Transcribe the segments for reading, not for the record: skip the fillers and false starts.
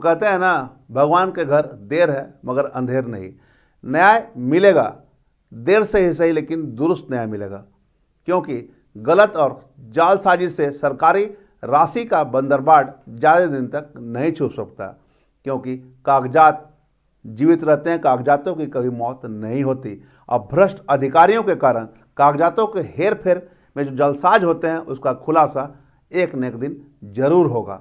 कहते हैं ना, भगवान के घर देर है मगर अंधेर नहीं। न्याय मिलेगा, देर से ही सही लेकिन दुरुस्त न्याय मिलेगा, क्योंकि गलत और जालसाजी से सरकारी राशि का बंदरबाट ज़्यादा दिन तक नहीं छुप सकता, क्योंकि कागजात जीवित रहते हैं, कागजातों की कभी मौत नहीं होती। और भ्रष्ट अधिकारियों के कारण कागजातों के हेर फेर में जो जालसाज होते हैं उसका खुलासा एक न एक दिन जरूर होगा।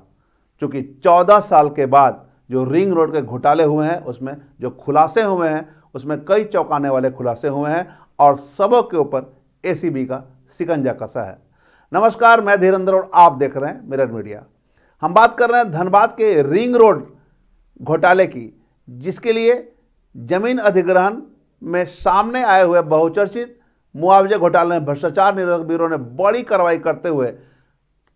क्योंकि 14 साल के बाद जो रिंग रोड के घोटाले हुए हैं उसमें जो खुलासे हुए हैं उसमें कई चौंकाने वाले खुलासे हुए हैं और सबों के ऊपर एसीबी का शिकंजा कसा है। नमस्कार, मैं धीरेंद्र और आप देख रहे हैं मिरर मीडिया। हम बात कर रहे हैं धनबाद के रिंग रोड घोटाले की, जिसके लिए जमीन अधिग्रहण में सामने आए हुए बहुचर्चित मुआवजे घोटाले में भ्रष्टाचार निरोधक ब्यूरो ने बड़ी कार्रवाई करते हुए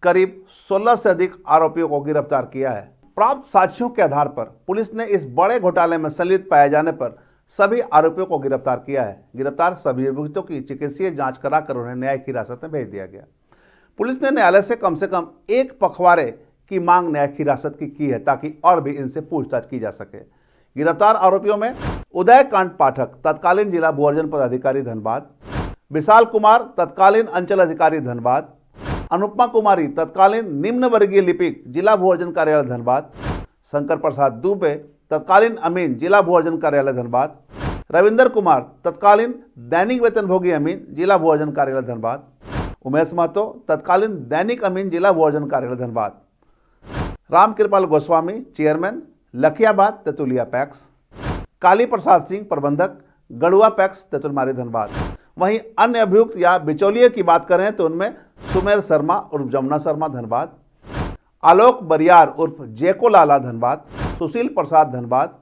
करीब 16 से अधिक आरोपियों को गिरफ्तार किया है। प्राप्त साक्ष्यों के आधार पर पुलिस ने इस बड़े घोटाले में संलिप्त पाए जाने पर सभी आरोपियों को गिरफ्तार किया है। गिरफ्तार सभी अभियुक्तों की चिकित्सीय जांच कराकर उन्हें न्यायिक हिरासत में भेज दिया गया। पुलिस ने न्यायालय से कम एक पखवाड़े की मांग न्यायिक हिरासत की है, ताकि और भी इनसे पूछताछ की जा सके। गिरफ्तार आरोपियों में उदयकांत पाठक, तत्कालीन जिला भूअर्जन पदाधिकारी धनबाद, विशाल कुमार, तत्कालीन अंचल अधिकारी धनबाद, अनुपमा कुमारी, तत्कालीन निम्न वर्गीय लिपिक, जिला भूअर्जन कार्यालय धनबाद, शंकर प्रसाद दुबे, तत्कालीन अमीन, जिला भूअर्जन कार्यालय धनबाद, रविंदर कुमार, तत्कालीन दैनिक वेतनभोगी अमीन, जिला भूअर्जन कार्यालय धनबाद, उमेश महतो, तत्कालीन दैनिक अमीन, जिला भूअर्जन कार्यालय धनबाद, राम कृपाल गोस्वामी, चेयरमैन, लखियाबाद तेतुलिया पैक्स, काली प्रसाद सिंह, प्रबंधक, गढ़ुआ पैक्स, तेतुलमारी धनबाद। वहीं अन्य अभियुक्त या बिचौलिए की बात करें तो उनमें सुमेर शर्मा उर्फ जमुना शर्मा धनबाद, आलोक बरियार उर्फ जेको लाला धनबाद, सुशील प्रसाद धनबाद,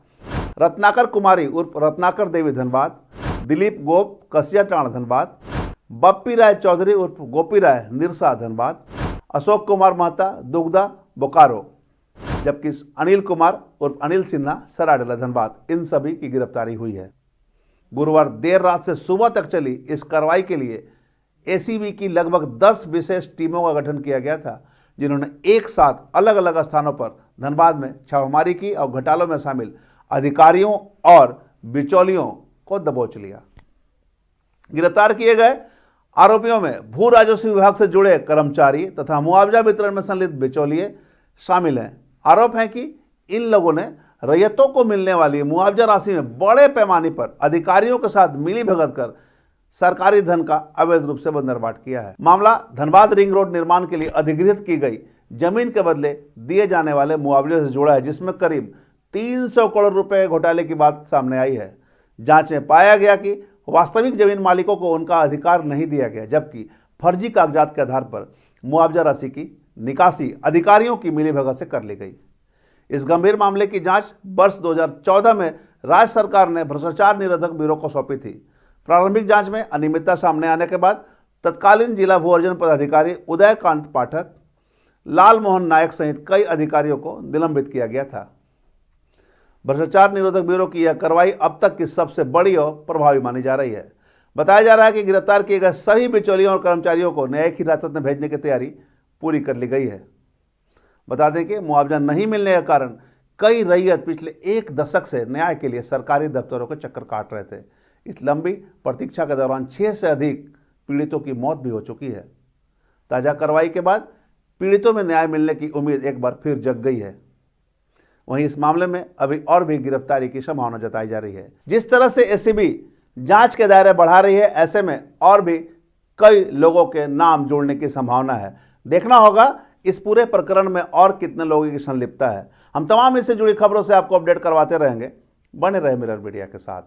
रत्नाकर कुमारी उर्फ रत्नाकर देवी धनबाद, दिलीप गोप कसियाटाण धनबाद, बप्पी राय चौधरी उर्फ गोपी राय निरसा धनबाद, अशोक कुमार महता दुगदा बोकारो, जबकि अनिल कुमार उर्फ अनिल सिन्हा सराडेला धनबाद, इन सभी की गिरफ्तारी हुई है। गुरुवार देर रात से सुबह तक चली इस कार्रवाई के लिए एसीबी की लगभग 10 विशेष टीमों का गठन किया गया था, जिन्होंने एक साथ अलग अलग स्थानों पर धनबाद में छापेमारी की और घोटालों में शामिल अधिकारियों और बिचौलियों को दबोच लिया। गिरफ्तार किए गए आरोपियों में भू राजस्व विभाग से जुड़े कर्मचारी तथा मुआवजा वितरण में संलिप्त बिचौलिए शामिल हैं। आरोप है कि इन लोगों ने रैयतों को मिलने वाली मुआवजा राशि में बड़े पैमाने पर अधिकारियों के साथ मिली भगत कर सरकारी धन का अवैध रूप से बंदरबाट किया है। मामला धनबाद रिंग रोड निर्माण के लिए अधिग्रहित की गई जमीन के बदले दिए जाने वाले मुआवजे से जुड़ा है, जिसमें करीब 300 करोड़ रुपए घोटाले की बात सामने आई है। जांच में पाया गया कि वास्तविक जमीन मालिकों को उनका अधिकार नहीं दिया गया, जबकि फर्जी कागजात के आधार पर मुआवजा राशि की निकासी अधिकारियों की मिलीभगत से कर ली गई। इस गंभीर मामले की जांच वर्ष 2014 में राज्य सरकार ने भ्रष्टाचार निरोधक ब्यूरो को सौंपी थी। प्रारंभिक जांच में अनियमितता सामने आने के बाद तत्कालीन जिला भूअर्जन पदाधिकारी उदयकांत पाठक, लाल मोहन नायक सहित कई अधिकारियों को निलंबित किया गया था। भ्रष्टाचार निरोधक ब्यूरो की यह कार्रवाई अब तक की सबसे बड़ी और प्रभावी मानी जा रही है। बताया जा रहा है कि गिरफ्तार किए गए सभी बिचौलियों और कर्मचारियों को न्यायिक हिरासत में भेजने की तैयारी पूरी कर ली गई है। बता दें कि मुआवजा नहीं मिलने के कारण कई रैयत पिछले एक दशक से न्याय के लिए सरकारी दफ्तरों के चक्कर काट रहे थे। इस लंबी प्रतीक्षा के दौरान 6 से अधिक पीड़ितों की मौत भी हो चुकी है। ताजा कार्रवाई के बाद पीड़ितों में न्याय मिलने की उम्मीद एक बार फिर जग गई है। वहीं इस मामले में अभी और भी गिरफ्तारी की संभावना जताई जा रही है। जिस तरह से एसीबी जांच के दायरे बढ़ा रही है, ऐसे में और भी कई लोगों के नाम जोड़ने की संभावना है। देखना होगा इस पूरे प्रकरण में और कितने लोगों की संलिप्तता है। हम तमाम इससे जुड़ी खबरों से आपको अपडेट करवाते रहेंगे। बने रहे मिरर मीडिया के साथ।